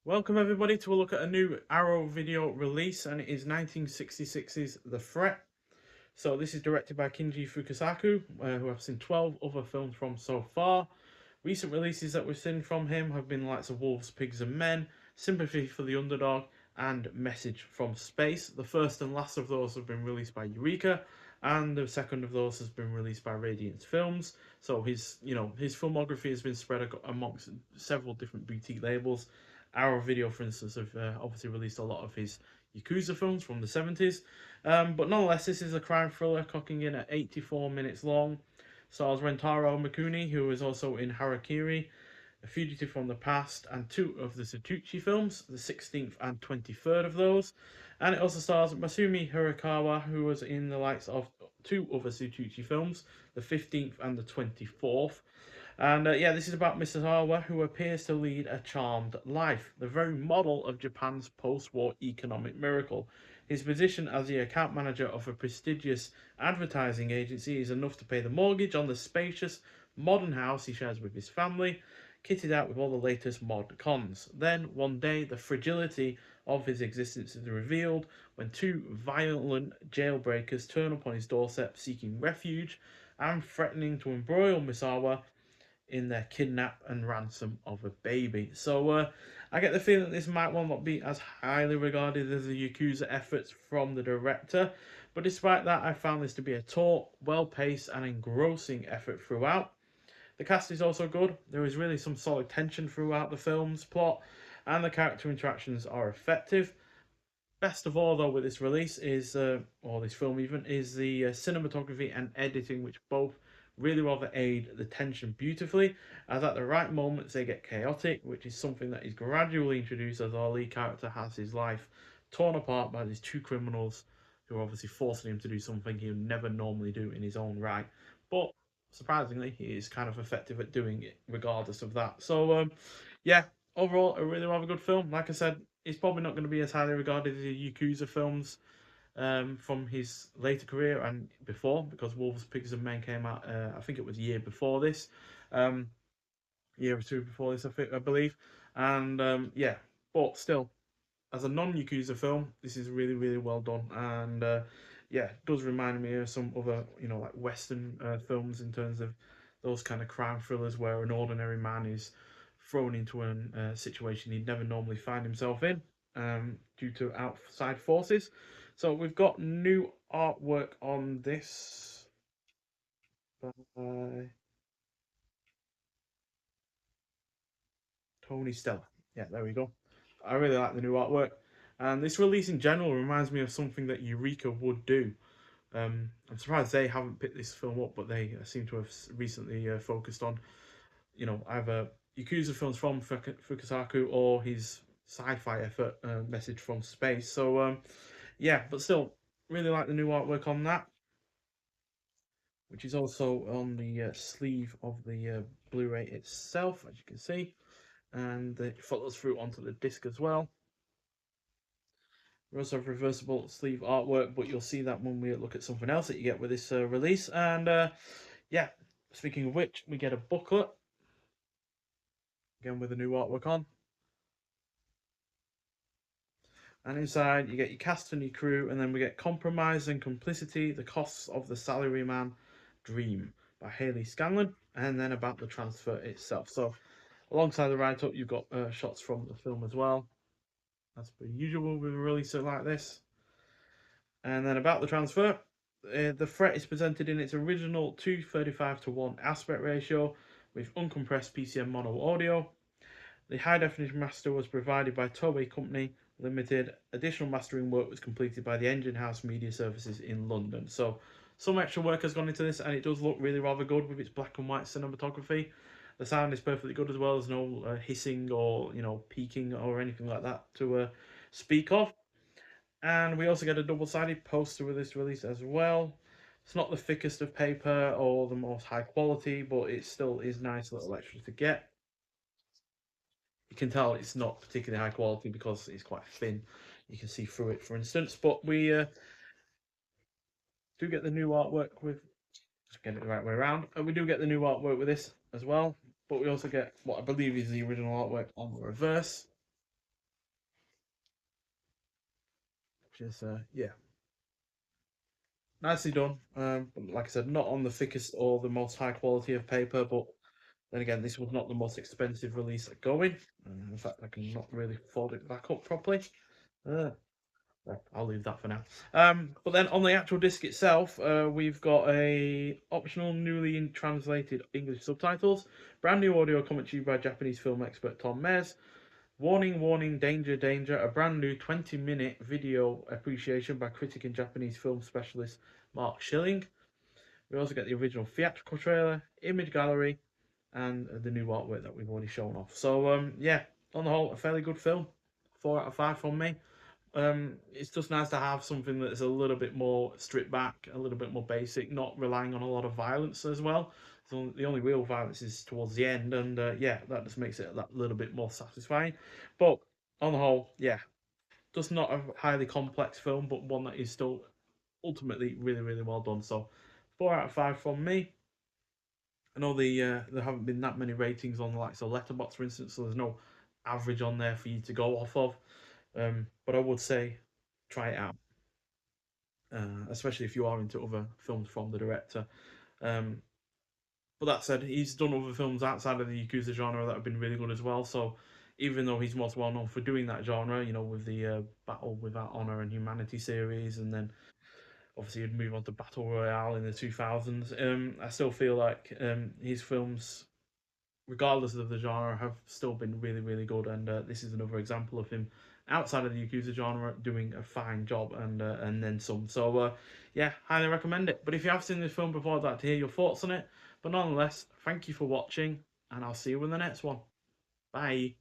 Welcome everybody to a look at a new Arrow video release, and it is 1966's The Threat. So this is directed by Kinji Fukasaku, who I've seen 12 other films from so far. Recent releases that we've seen from him have been the likes of Wolves, Pigs and Men, Sympathy for the Underdog, and Message from Space. The first and last of those have been released by Eureka, and the second of those has been released by Radiance Films. So his filmography has been spread amongst several different boutique labels. Arrow Video, for instance, have obviously released a lot of his Yakuza films from the 70s. But nonetheless, this is a crime thriller clocking in at 84 minutes long. Stars Rentaro Mikuni, who is also in Harakiri, A Fugitive from the Past, and two of the Satucci films, the 16th and 23rd of those. And it also stars Masumi Hirakawa, who was in the likes of two other Satucci films, the 15th and the 24th. And yeah, this is about Mr. Misawa, who appears to lead a charmed life, the very model of Japan's post-war economic miracle. His position as the account manager of a prestigious advertising agency is enough to pay the mortgage on the spacious, modern house he shares with his family, kitted out with all the latest mod cons. Then, one day, the fragility of his existence is revealed when two violent jailbreakers turn up on his doorstep seeking refuge and threatening to embroil Misawa in their kidnap and ransom of a baby. So I get the feeling that this might well not be as highly regarded as the Yakuza efforts from the director, but despite that, I found this to be a taut, well-paced and engrossing effort throughout. The cast is also good. There is really some solid tension throughout the film's plot, and the character interactions are effective. Best of all, though, with this release is, or this film even, is the cinematography and editing, which both really rather aid the tension beautifully, as at the right moments they get chaotic, which is something that is gradually introduced as our lead character has his life torn apart by these two criminals who are obviously forcing him to do something he would never normally do in his own right. But surprisingly, he is kind of effective at doing it regardless of that. So, yeah, overall, a really rather good film. Like I said, it's probably not going to be as highly regarded as the Yakuza films from his later career and before, because Wolves, Pigs and Men came out, I think it was a year before this, um, year or two before this, I believe. And yeah, but still, as a non-Yakuza film, this is really, really well done. And yeah, it does remind me of some other, like Western films in terms of those kind of crime thrillers where an ordinary man is thrown into a situation he'd never normally find himself in due to outside forces. So we've got new artwork on this by Tony Stella. Yeah, there we go. I really like the new artwork. And this release in general reminds me of something that Eureka would do. I'm surprised they haven't picked this film up, but they seem to have recently focused on, either Yakuza films from Fukasaku or his sci-fi effort, Message from Space. So, yeah, but still, really like the new artwork on that, which is also on the sleeve of the Blu-ray itself, as you can see, and it follows through onto the disc as well. We also have reversible sleeve artwork, but you'll see that when we look at something else that you get with this release. And yeah, speaking of which, we get a booklet again with the new artwork on. And inside, you get your cast and your crew, and then we get Compromise and Complicity, The Costs of the Salaryman Dream by Haley Scanlon, and then about the transfer itself. So, alongside the write up, you've got shots from the film as well, as per usual with a release like this. And then about the transfer, the Threat is presented in its original 2:35:1 aspect ratio with uncompressed PCM mono audio. The high definition master was provided by Toei Company Limited. Additional mastering work was completed by the Engine House Media Services in London. So some extra work has gone into this, and it does look really rather good with its black and white cinematography. The sound is perfectly good as well. There's no hissing or peaking or anything like that to speak of. And we also get a double-sided poster with this release as well. It's not the thickest of paper or the most high quality, but it still is nice little extra to get. You can tell it's not particularly high quality because it's quite thin. You can see through it, for instance. But we do get the new artwork with, just get it the right way around. And we do get the new artwork with this as well. But we also get what I believe is the original artwork on the reverse. which is yeah, nicely done. Like I said, not on the thickest or the most high quality of paper, but then again, this was not the most expensive release going. In fact, I can not really fold it back up properly. Uh, I'll leave that for now. But then on the actual disc itself, we've got a optional newly translated English subtitles, brand new audio commentary by Japanese film expert Tom Mez, warning, warning, danger, danger, a brand new 20-minute video appreciation by critic and Japanese film specialist Mark Schilling. We also get the original theatrical trailer, image gallery, and the new artwork that we've already shown off. So yeah, on the whole, a fairly good film. 4 out of 5 from me. It's just nice to have something that's a little bit more stripped back, a little bit more basic, not relying on a lot of violence as well. So the only real violence is towards the end, and yeah, that just makes it that little bit more satisfying. But on the whole, yeah, just not a highly complex film, but one that is still ultimately really, really well done. So 4 out of 5 from me. I know there haven't been that many ratings on the likes of Letterboxd, for instance, so there's no average on there for you to go off of. But I would say try it out, especially if you are into other films from the director. Um, but that said, he's done other films outside of the Yakuza genre that have been really good as well. So even though he's most well known for doing that genre, you know, with the Battle Without Honor and Humanity series, and then obviously he'd move on to Battle Royale in the 2000s, I still feel like his films, regardless of the genre, have still been really, really good. And this is another example of him outside of the Yakuza genre doing a fine job and then some. So yeah, highly recommend it. But if you have seen this film before, I'd like to hear your thoughts on it. But nonetheless, thank you for watching, and I'll see you in the next one. Bye.